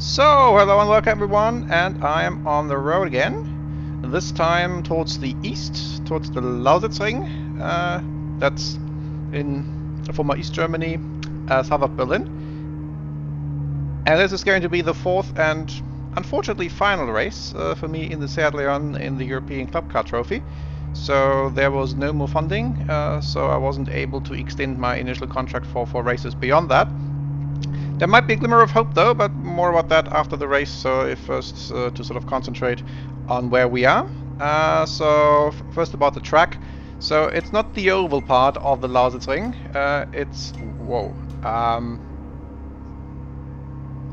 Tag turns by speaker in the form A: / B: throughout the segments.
A: So, hello and welcome everyone, and I am on the road again. This time towards the east, towards the Lausitzring. That's in former East Germany, south of Berlin. And this is going to be the fourth and unfortunately final race for me in the Seat Leon in the European Club Car Trophy. So there was no more funding, so I wasn't able to extend my initial contract for 4 races beyond that. There might be a glimmer of hope though, but more about that after the race. So if first to sort of concentrate on where we are. So first about the track. So it's not the oval part of the Lausitzring. It's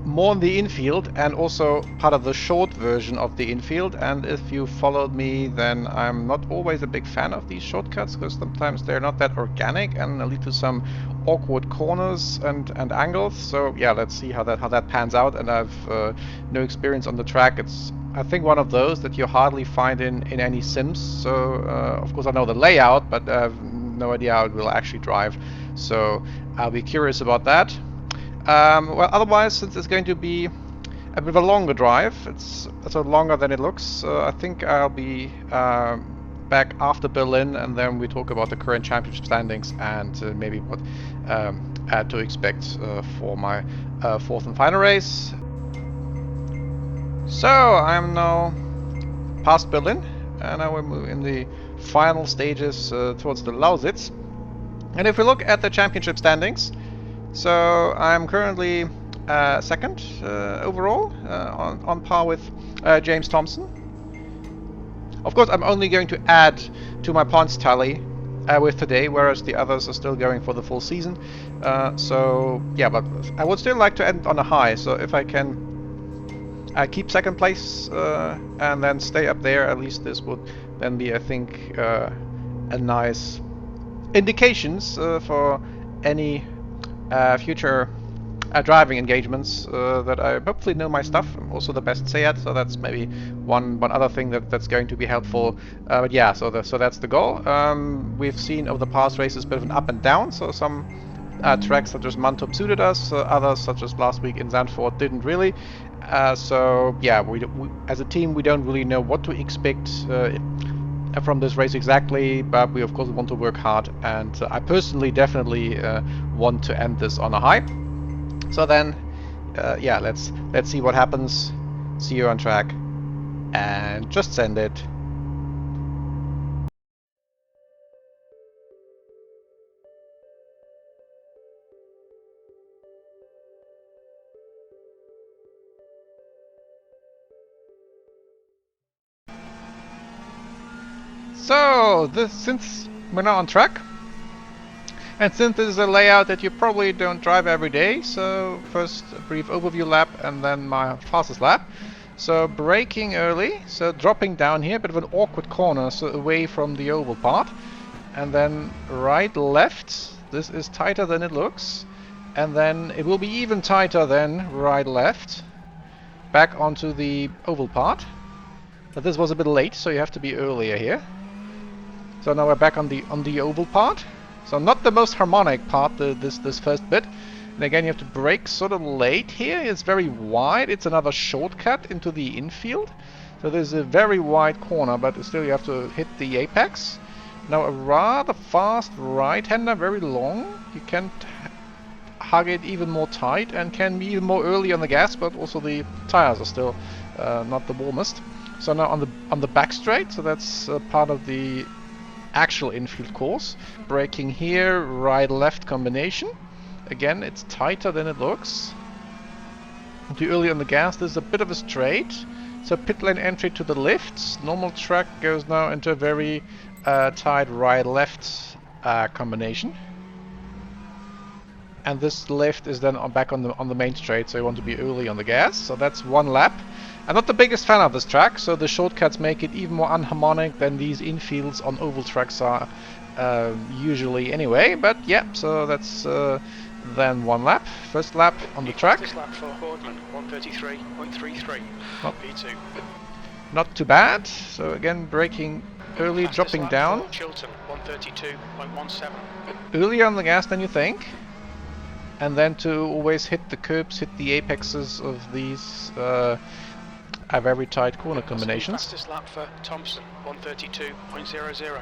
A: more in the infield and also part of the short version of the infield. And if you followed me, then I'm not always a big fan of these shortcuts because sometimes they're not that organic and lead to some awkward corners and angles. So yeah, let's see how that pans out. And I've no experience on the track. It's I think one of those that you hardly find in any sims. So of course I know the layout, but I have no idea how it will actually drive. So I'll be curious about that. Well, otherwise, since it's going to be a bit of a longer drive, it's longer than it looks. I think I'll be back after Berlin, and then we talk about the current championship standings and maybe what to expect for my fourth and final race. So I'm now past Berlin, and I will move in the final stages towards the Lausitz. And if we look at the championship standings, so I'm currently second overall, on par with James Thompson. Of course, I'm only going to add to my points tally with today, whereas the others are still going for the full season. So yeah, but I would still like to end on a high. So if I can keep second place and then stay up there, at least this would then be, I think, a nice indications for any future driving engagements that I hopefully know my stuff. I'm also the best Seat, so that's maybe one other thing that's going to be helpful. But yeah, so that's the goal. We've seen over the past races a bit of an up and down. So some tracks such as Mantorp suited us, others such as last week in Zandvoort didn't really. So yeah, we as a team we don't really know what to expect from this race exactly, but we of course want to work hard, and I personally definitely want to end this on a high. So then yeah, let's see what happens. See you on track and just send it. So since we're now on track, and since this is a layout that you probably don't drive every day, so first a brief overview lap and then my fastest lap. So braking early, so dropping down here, bit of an awkward corner, so away from the oval part, and then right left. This is tighter than it looks, and then it will be even tighter than right left, back onto the oval part. But this was a bit late, so you have to be earlier here. So now we're back on the oval part. So not the most harmonic part, this first bit. And again, you have to brake sort of late here. It's very wide. It's another shortcut into the infield. So there's a very wide corner, but still you have to hit the apex. Now a rather fast right-hander, very long. You can hug it even more tight and can be even more early on the gas, but also the tires are still not the warmest. So now on the back straight, so that's part of the actual infield course. Braking here, right-left combination. Again, it's tighter than it looks. Too early on the gas. There's a bit of a straight. So pit lane entry to the left. Normal track goes now into a very tight right-left combination. And this left is then back on the main straight, so you want to be early on the gas. So that's one lap. I'm not the biggest fan of this track, so the shortcuts make it even more unharmonic than these infields on oval tracks are usually anyway. But yeah, so that's then one lap. First lap on the track.
B: Lap for Boardman, 133.33. P2.
A: Not too bad. So again, braking early,
B: Fastest
A: dropping down.
B: Chilton, 132.17.
A: Earlier on the gas than you think. and then to always hit the curbs, hit the apexes of these very tight corner combinations.
B: Fastest lap for Thompson, 132.00.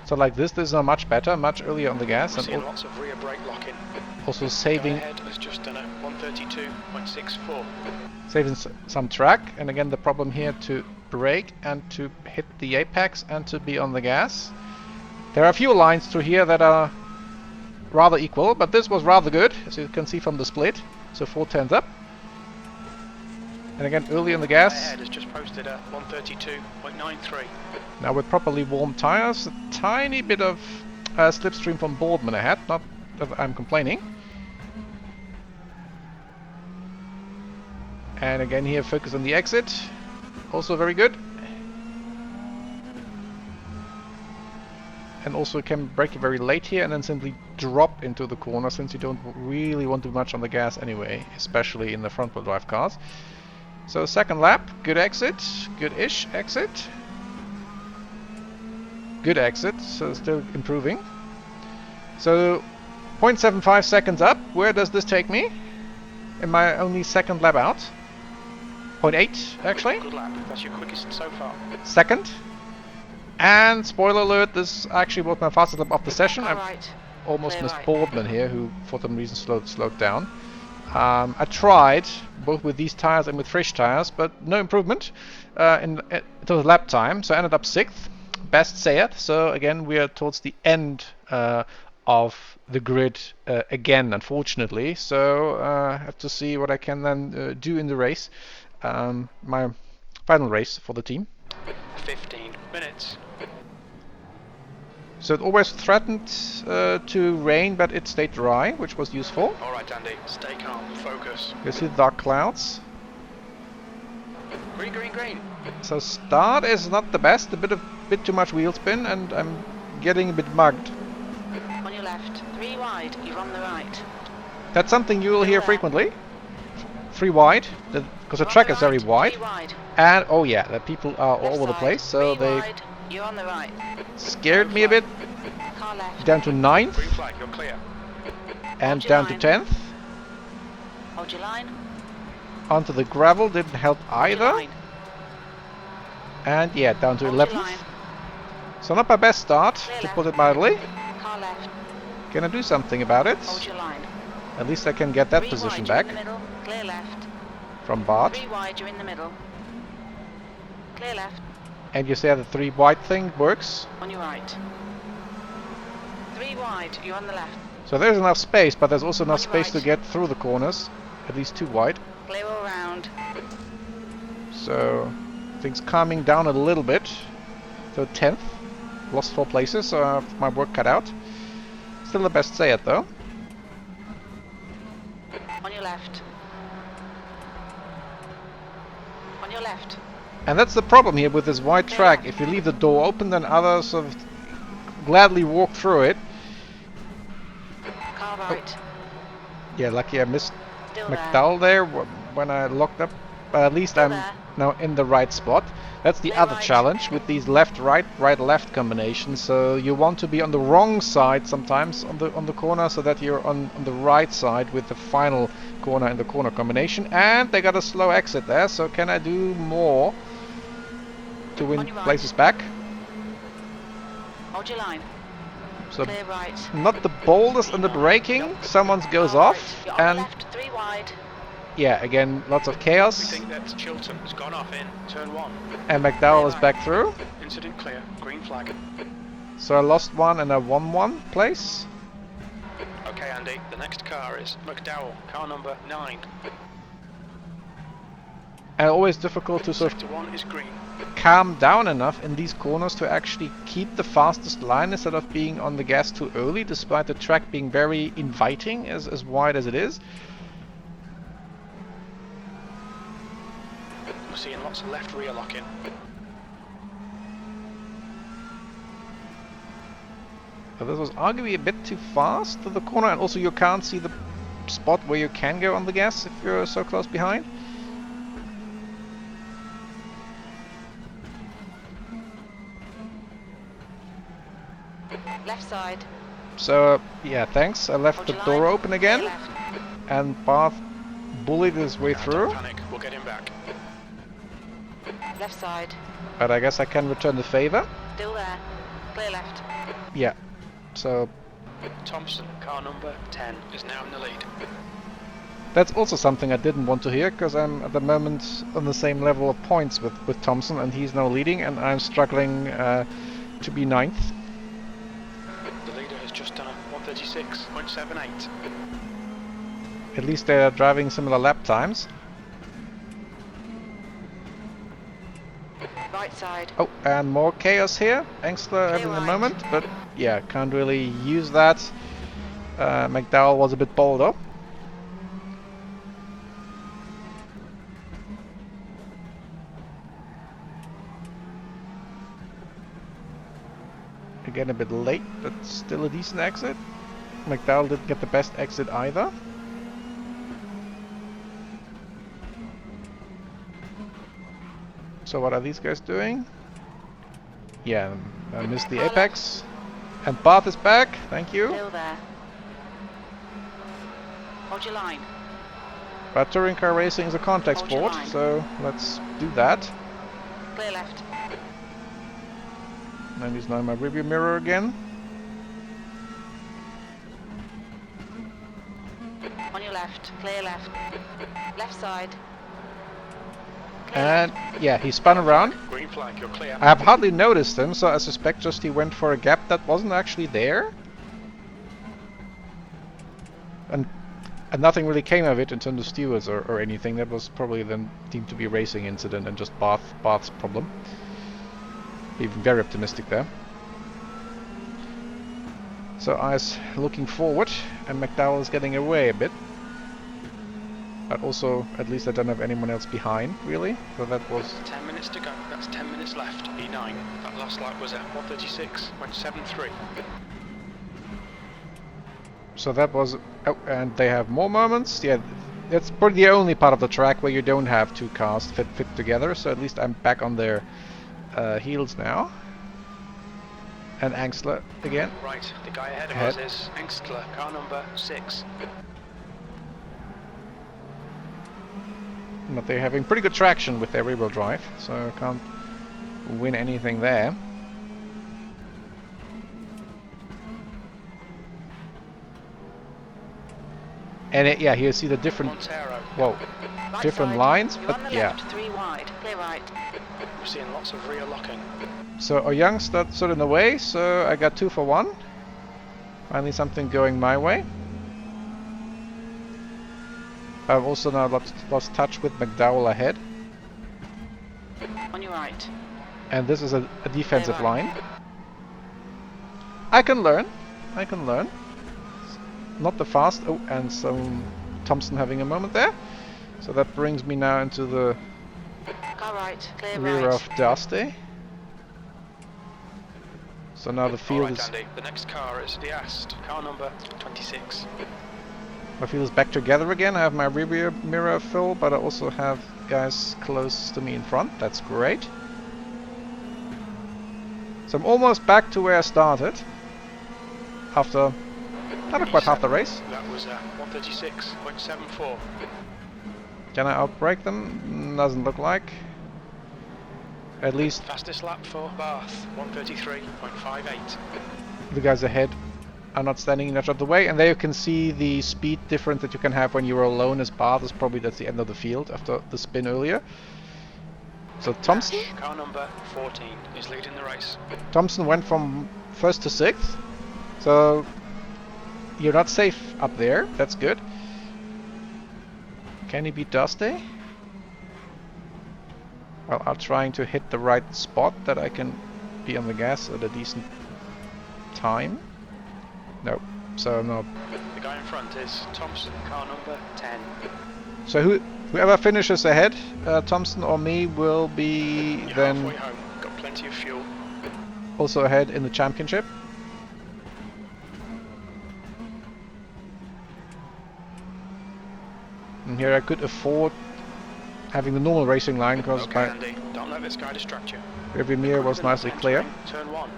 A: So like this is not much better, much earlier on the gas,
B: We're seeing
A: and
B: lots of rear brake lock-in.
A: also saving
B: Ahead has just done a 132.64.
A: saving some track. And again, the problem here to brake and to hit the apex and to be on the gas. There are a few lines through here that are rather equal, but this was rather good, as you can see from the split. So 4/10 up. And again, early on the gas.
B: Ahead has just posted a 132.93.
A: Now with properly warm tires, a tiny bit of slipstream from Boardman ahead, not that I'm complaining. And again here, focus on the exit, also very good. And also can brake it very late here and then simply drop into the corner, since you don't really want to do much on the gas anyway, especially in the front-wheel drive cars. So second lap, good exit, good-ish exit. Good exit, so still improving. So 0.75 seconds up. Where does this take me? In my only second lap out. 0.8 actually.
B: Good lap, that's your quickest so far.
A: Second. And spoiler alert, this actually was my fastest lap of the session. I almost missed Boardman here, who for some reason slowed down. I tried both with these tires and with fresh tires, but no improvement in total lap time, so I ended up 6th. Best Seat. So again, we are towards the end of the grid again, unfortunately. So I have to see what I can then do in the race, my final race for the team.
B: 15 minutes.
A: So it always threatened to rain, but it stayed dry, which was useful.
B: All right, Andy, stay calm, focus.
A: You see the dark clouds.
B: Green, green, green.
A: So start is not the best, a bit too much wheel spin, and I'm getting a bit mugged.
C: On your left, 3 wide, you're on the right.
A: That's something you will hear frequently. 3 wide, because the track is very wide.
C: 3 wide.
A: And oh yeah, the people are all
C: Left
A: over the
C: side,
A: place, so
C: 3
A: they
C: wide, you're on the right.
A: scared me a bit.
C: Car left.
A: Down to 9th,
B: Green flag, you're clear.
A: and
C: Hold your
A: down to
C: line.
A: 10th.
C: Hold your line.
A: Onto the gravel, didn't help
C: Hold your
A: either.
C: line.
A: And yeah, down to
C: Hold your
A: 11th.
C: line.
A: So not my best start,
C: Clear
A: to
C: left.
A: put it mildly.
C: Car left.
A: Can I do something about it?
C: Hold your line.
A: At least I can get that
C: 3
A: position
C: wide, you're
A: back
C: in the middle. Clear left.
A: from Bart.
C: 3 wide, you're in the middle. Clear left.
A: And you say the 3 wide thing works.
C: On your right. 3 wide, you're on the left.
A: So there's enough space, but there's also enough
C: On your
A: space to
C: right.
A: get through the corners. At least 2 wide.
C: Clear all round.
A: So things calming down a little bit. So 10th. Lost 4 places, so I have my work cut out. Still the best Seat though.
C: On your left. On your left.
A: And that's the problem here with this wide track. If you leave the door open, then others sort of gladly walk through it.
C: Car right.
A: Yeah, lucky I missed
C: Still there.
A: McDowell there when I locked up. But at least
C: Still
A: I'm
C: there.
A: now in the right spot. That's the
C: Clear
A: other
C: right.
A: challenge with these left-right, right-left combinations. So you want to be on the wrong side sometimes on the corner, so that you're on the right side with the final corner in the corner combination. And they got a slow exit there, so can I do more to
C: On
A: win
C: your right.
A: places back?
C: Hold your line.
A: So
C: Clear right.
A: not the boldest in the braking. Someone goes
C: Car
A: off,
C: right. You're on the
A: and
C: left, 3 wide.
A: yeah, again lots of
B: We
A: chaos.
B: think that Chilton has gone off in turn 1.
A: And McDowell is
C: Clear
A: back through.
B: Incident clear, green flag.
A: So I lost 1 and I won 1 place.
B: Okay, Andy, the next car is McDowell, car number 9.
A: And always difficult to sort of
B: Sector 1 is green.
A: calm down enough in these corners to actually keep the fastest line instead of being on the gas too early, despite the track being very inviting as wide as it is.
B: We're seeing lots of left rear lock-in.
A: So this was arguably a bit too fast to the corner, and also you can't see the spot where you can go on the gas if you're so close behind.
C: Left side.
A: So yeah, thanks. I left
C: Hold
A: the
C: your
A: door
C: line.
A: open again.
C: Clear left.
A: and Bath bullied his way through.
B: Don't panic, we'll get him back.
C: Left side.
A: But I guess I can return the favor.
C: Still there. Clear left.
A: Yeah. So
B: Thompson, car number 10, is now in the lead.
A: that's also something I didn't want to hear, because I'm at the moment on the same level of points with Thompson, and he's now leading, and I'm struggling to be 9th.
B: The leader has just done a 136.78.
A: At least they're driving similar lap times.
C: Right side.
A: Oh, and more chaos here. Engstler having a
C: right.
A: moment, but yeah, can't really use that. McDowell was a bit bolder. Again, a bit late, but still a decent exit. McDowell didn't get the best exit either. So what are these guys doing? Yeah, I missed the apex. And Bath is back, thank you.
C: Still there. Hold your line.
A: But touring car racing is a contact
C: Hold your
A: sport,
C: line.
A: so let's do that.
C: Clear left.
A: And he's now in my rearview mirror again.
C: On your left. Clear left. Left side. Clear
A: And yeah, he spun around.
B: Green flag, you're clear.
A: I have hardly noticed him, so I suspect just he went for a gap that wasn't actually there. And nothing really came of it in terms of stewards or anything. That was probably then deemed to be a racing incident and just Bath's problem. Even very optimistic there. So I was looking forward, and McDowell is getting away a bit. But also, at least I don't have anyone else behind, really. So that was
B: 10 minutes to go, that's 10 minutes left. E9, that last lap was at 136.73.
A: So that was... Oh, and they have more moments. Yeah, that's probably the only part of the track where you don't have two cars fit together. So at least I'm back on their heels now. And Engstler again.
B: Right, the guy ahead of us is Engstler, car number 6.
A: But they're having pretty good traction with their rear-wheel drive, so I can't win anything there. And yeah, here you see the different,
B: Montero.
A: well,
C: Right
A: different
C: side.
A: lines,
C: You're
A: but
C: on the
A: yeah.
C: left. 3 wide. Clear right.
B: We're seeing lots of rear locking.
A: So Ouyang stood in the way, so I got 2 for 1. Finally something going my way. I've also now lost touch with McDowell ahead.
C: On your right.
A: And this is a defensive
C: Clear right.
A: line. I can learn. I can learn. Not the fast. Oh, and some Thompson having a moment there. So that brings me now into the
C: Car right. Clear
A: rear
C: right.
A: of Dusty. So now the field
B: Alright
A: is
B: Andy, the next car is the ASUS, car number 26.
A: my field is back together again. I have my rear mirror full, but I also have guys close to me in front. That's great. So I'm almost back to where I started. After not quite half the race.
B: That was 136.74.
A: Can I outbrake them? Doesn't look like. At least
B: Fastest lap for Bath, 133.58.
A: the guys ahead are not standing in each other's way, and there you can see the speed difference that you can have when you're alone as Bath. Is probably that's the end of the field after the spin earlier. So Thompson
B: Car number 14 is leading the race.
A: Thompson went from 1st to 6th, so you're not safe up there. That's good. Can he beat Dusty? Well, I'm trying to hit the right spot that I can be on the gas at a decent time. No, so I'm not.
B: The guy in front is Thompson, car number 10.
A: So whoever finishes ahead, Thompson or me, will be
B: You're
A: then
B: halfway home, got plenty of fuel.
A: also ahead in the championship. And here I could afford having the normal racing line because
B: Okay,
A: my
B: Andy, don't let this guy distract you.
A: rearview mirror was nicely clear.
B: Turn 1.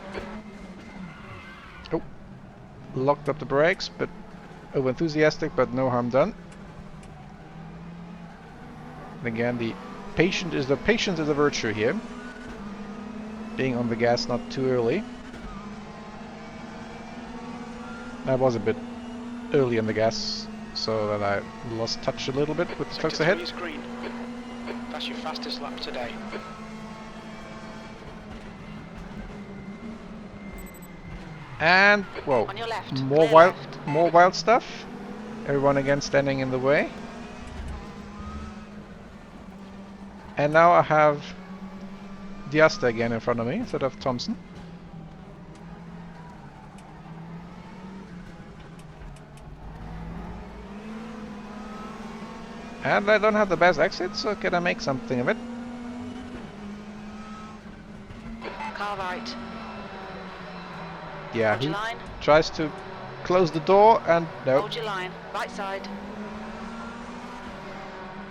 A: Oh, locked up the brakes, but over enthusiastic, but no harm done. And again, the patience is a virtue here. Being on the gas not too early. I was a bit early on the gas, so that I lost touch a little bit with the folks ahead.
B: Sector 3 is green. That's your fastest lap today.
A: And whoa,
C: On your left,
A: more
C: clear
A: wild,
C: left.
A: more wild stuff. Everyone again standing in the way. And now I have Diasta again in front of me instead of Thompson. And I don't have the best exit, so can I make something of it?
C: Car right.
A: Yeah,
C: Hold
A: he
C: your line.
A: tries to close the door and no.
C: Hold your line. Right side.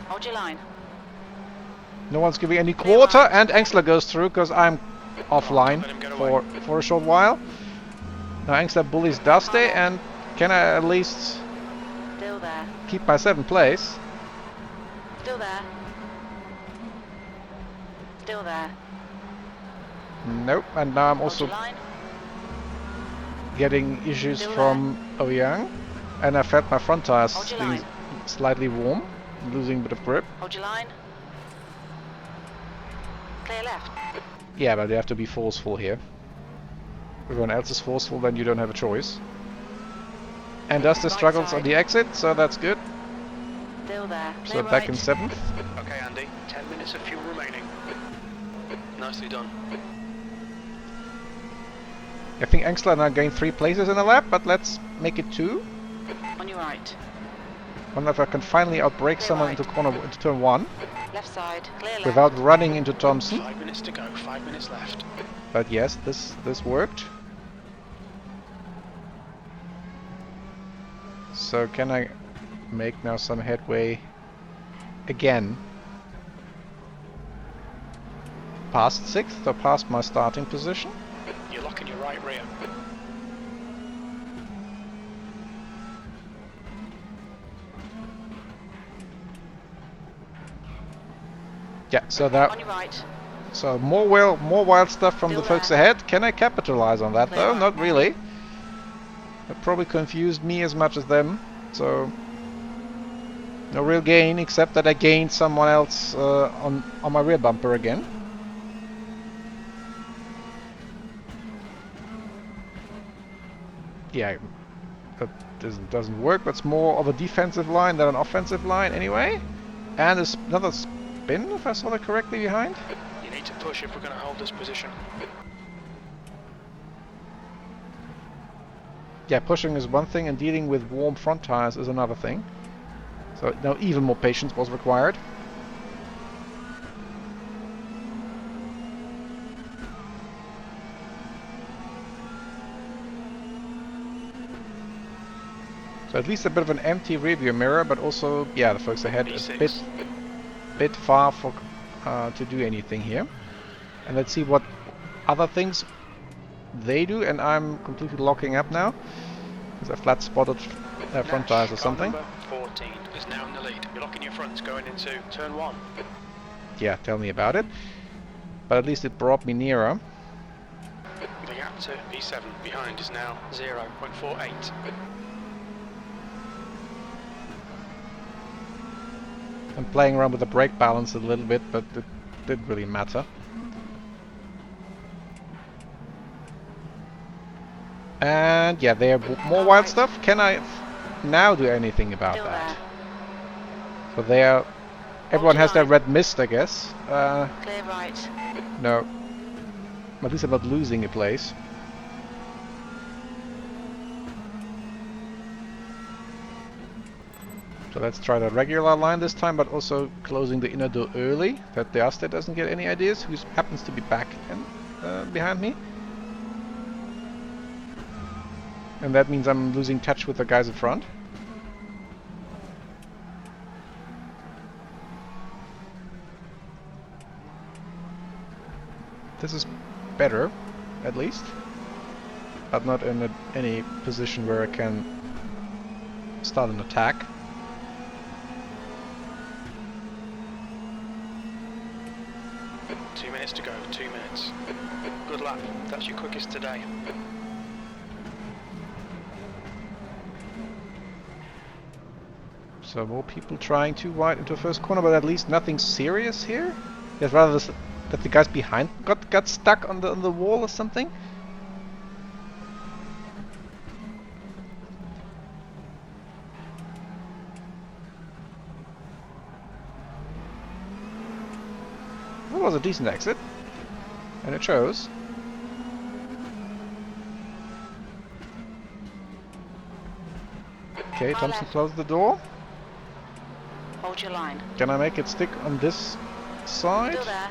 C: Hold your line.
A: No one's giving any
C: Clear
A: quarter,
C: right.
A: and Engsler goes through because I'm offline
B: let him get away.
A: for a short while. Now Engsler bullies Dusty, and can I at least
C: Still there.
A: keep my 7th place?
C: Still there. Still there.
A: Nope, and now I'm
C: Hold
A: also
C: your line.
A: getting issues
C: Still
A: from Ouyang, and I felt my front tires
C: Hold your
A: being
C: line.
A: slightly warm, losing a bit of grip.
C: Hold your line. Clear left.
A: Yeah, but you have to be forceful here. If everyone else is forceful, then you don't have a choice. And Dusty
C: Right
A: struggles on
C: side.
A: the exit, so that's good.
C: Still there.
A: So
C: Clear
A: back
C: right.
A: in 7th.
B: Okay, Andy, 10 minutes of fuel remaining. Nicely done.
A: I think Engsler now gained 3 places in the lap, but let's make it 2.
C: On your right.
A: Wonder if I can finally outbrake
C: Clear
A: someone
C: right.
A: into turn 1
C: Left side. Clear left.
A: without running into Thompson.
B: 5 minutes to go, 5 minutes left.
A: But yes, this worked. So can I make now some headway again? Past 6th or past my starting position?
B: You're locking your right rear.
A: Yeah, so that
C: On your right.
A: so more wild stuff from
C: Still
A: the folks
C: there.
A: ahead. Can I capitalize on that
C: Clear
A: though?
C: right.
A: Not really. It probably confused me as much as them. So no real gain, except that I gained someone else on my rear bumper again. Yeah, that doesn't work. But it's more of a defensive line than an offensive line anyway. And there's another spin, if I saw that correctly, behind.
B: You need to push if we're going to hold this position.
A: Yeah, pushing is one thing, and dealing with warm front tires is another thing. So now even more patience was required. So at least a bit of an empty rearview mirror, but also, yeah, the folks ahead is a bit far for to do anything here. And let's see what other things they do, and I'm completely locking up now because I flat spotted their front tires or
B: Car
A: something.
B: number 14 is now in the lead. You're locking your fronts going into turn 1.
A: Yeah, tell me about it. But at least it brought me nearer.
B: The gap to P7 behind is now 0.48.
A: I'm playing around with the brake balance a little bit, but it didn't really matter. And yeah, there are more wild stuff. Can I now do anything about
C: Still
A: that?
C: there.
A: So there, everyone
C: your
A: has their
C: line.
A: red mist, I guess.
C: Clear right.
A: No. At least I'm not losing a place. So let's try the regular line this time, but also closing the inner door early, that the Aster doesn't get any ideas, who happens to be back and behind me. And that means I'm losing touch with the guys in front. This is better, at least, but not in any position where I can start an attack.
B: That's your quickest today.
A: So more people trying too wide into first corner, but at least nothing serious here. Yes, rather that the guys behind got stuck on the wall or something. That was a decent exit, and it shows. Okay,
C: Far
A: Thompson
C: left.
A: closed the door.
C: Hold your line.
A: Can I make it stick on this side?
C: Still there.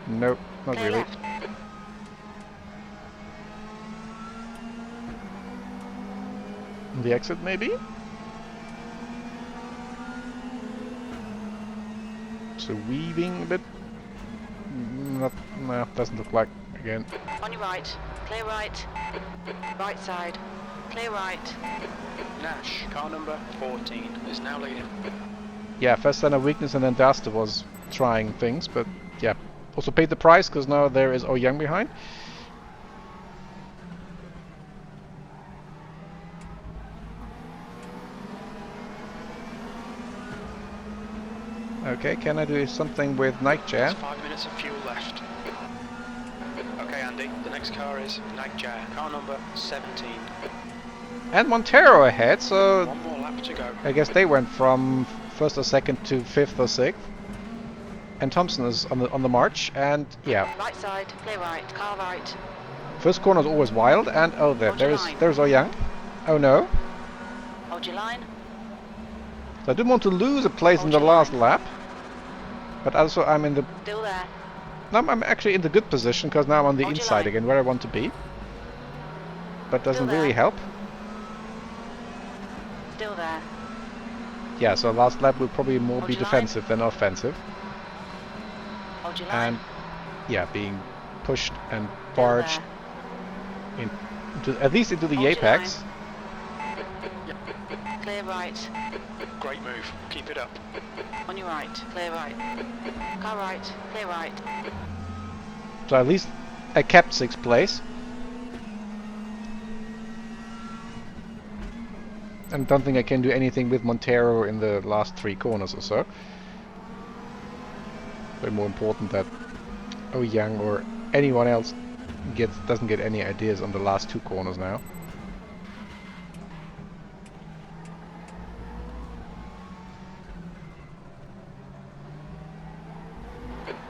A: Nope, not
C: Clear
A: really.
C: left.
A: The exit maybe? So weaving a bit. No, doesn't look like again.
C: On your right. Clear right. Right side. Clear right.
B: Nash, car number 14, is now leading.
A: Yeah, first then a weakness and then Duster was trying things, but yeah, also paid the price because now there is Oh Young behind. Okay, can I do something with Nightjar?
B: There's 5 minutes of fuel left. Okay, Andy, the next car is Nightjar, car number 17.
A: And Montero ahead, so
B: One more lap to go.
A: I guess they went from first or second to fifth or sixth. And Thompson is on the march, and yeah,
C: Right side. Clear right. Car right.
A: first corner is always wild, and oh there's Oh Young. Oh no.
C: Hold your line.
A: So I didn't want to lose a place in the last lap, but also I'm in the
C: Still there.
A: now I'm actually in the good position because now I'm on the
C: Hold your
A: inside
C: line.
A: again, where I want to be. But doesn't
C: Still
A: really
C: there.
A: help.
C: Still there.
A: Yeah, so last lap will probably more
C: Hold
A: be
C: your line.
A: defensive than offensive,
C: Hold your line.
A: and yeah, being pushed and
C: Still
A: barged
C: there.
A: into at least into the
C: Hold your
A: apex.
C: Clear right.
B: Great move, keep it up.
C: On your right. Clear right. Car right. Clear right.
A: So at least I kept sixth place. And don't think I can do anything with Montero in the last three corners or so. Way more important that Oh Young or anyone else doesn't get any ideas on the last two corners now.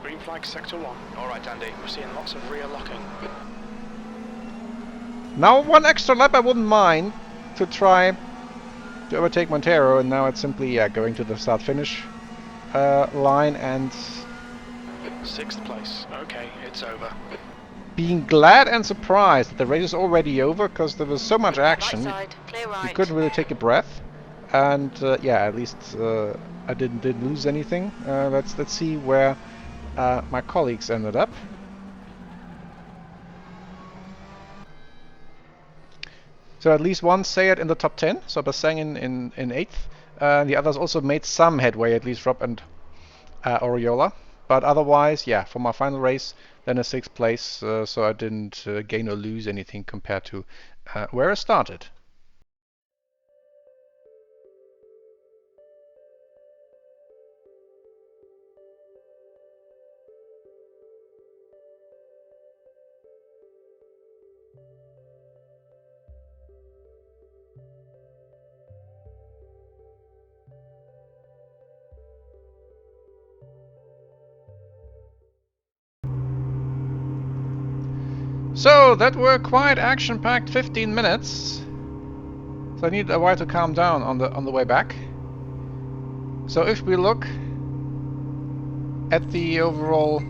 B: Green flag sector 1. Alright Andy, we're seeing lots of rear locking.
A: Now one extra lap I wouldn't mind to try to overtake Montero, and now it's simply going to the start finish line and
B: 6th place. Okay, it's over.
A: being glad and surprised that the race is already over because there was so much action.
C: Right side. Clear
A: You
C: right.
A: couldn't really take a breath, and yeah, at least I didn't lose anything. Let's see where my colleagues ended up. So at least one stayed in the top 10, so Basang in 8th. The others also made some headway, at least Rob and Oriola. But otherwise, yeah, for my final race, then a 6th place, so I didn't gain or lose anything compared to where I started. So that were quite action-packed 15 minutes. So I need a while to calm down on the way back. So if we look at the overall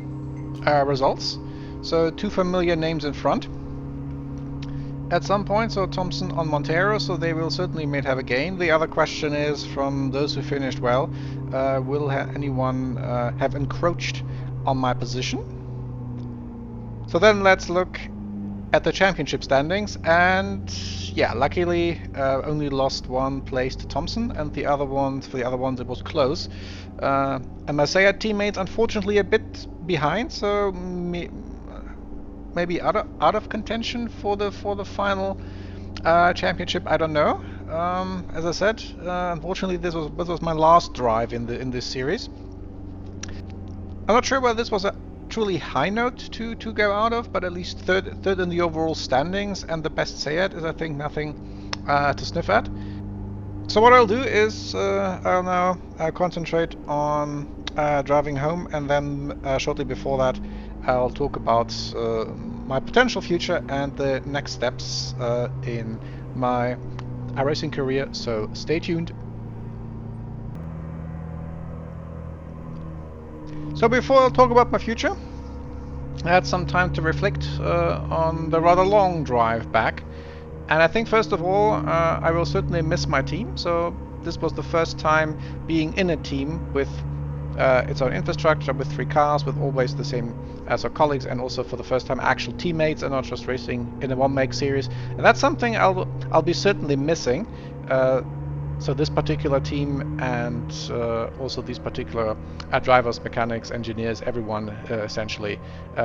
A: results, so two familiar names in front. At some point, so Thompson on Montero, so they will certainly may have a gain. The other question is, from those who finished well, will anyone have encroached on my position? So then let's look at the championship standings, and yeah, luckily only lost one place to Thompson, and for the other ones it was close. And my Sayat teammates unfortunately a bit behind, so maybe maybe out of contention for the final championship. I don't know. As I said, unfortunately, this was my last drive in this series. I'm not sure whether this was a truly high note to go out of, but at least third in the overall standings, and the best Seat is, I think, nothing to sniff at. So what I'll do is I'll now concentrate on driving home, and then shortly before that I'll talk about my potential future and the next steps in my racing career, so stay tuned. So before I talk about my future, I had some time to reflect on the rather long drive back. And I think first of all, I will certainly miss my team. So this was the first time being in a team with its own infrastructure, with 3 cars, with always the same as our colleagues, and also for the first time actual teammates and not just racing in a one-make series. And that's something I'll be certainly missing. So this particular team and also these particular drivers, mechanics, engineers, everyone essentially.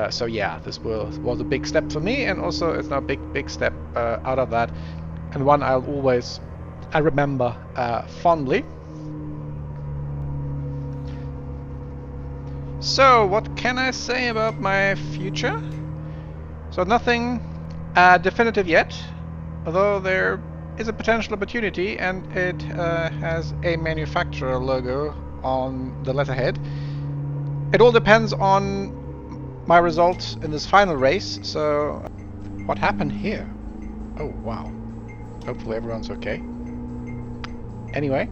A: So yeah, this was a big step for me, and also it's now a big step out of that, and one I remember fondly. So what can I say about my future? So nothing definitive yet, although there is a potential opportunity, and it has a manufacturer logo on the letterhead. It all depends on my results in this final race. So what happened here? Oh wow, hopefully everyone's okay. Anyway,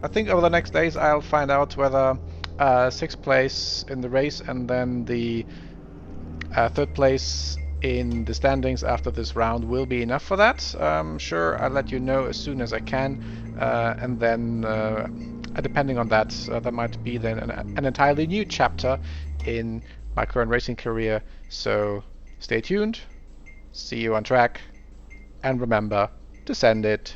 A: I think over the next days I'll find out whether 6th place in the race and then the 3rd place in the standings after this round will be enough for that. Sure, I'll let you know as soon as I can, and then depending on that, there might be then an entirely new chapter in my current racing career. So stay tuned, see you on track, and remember to send it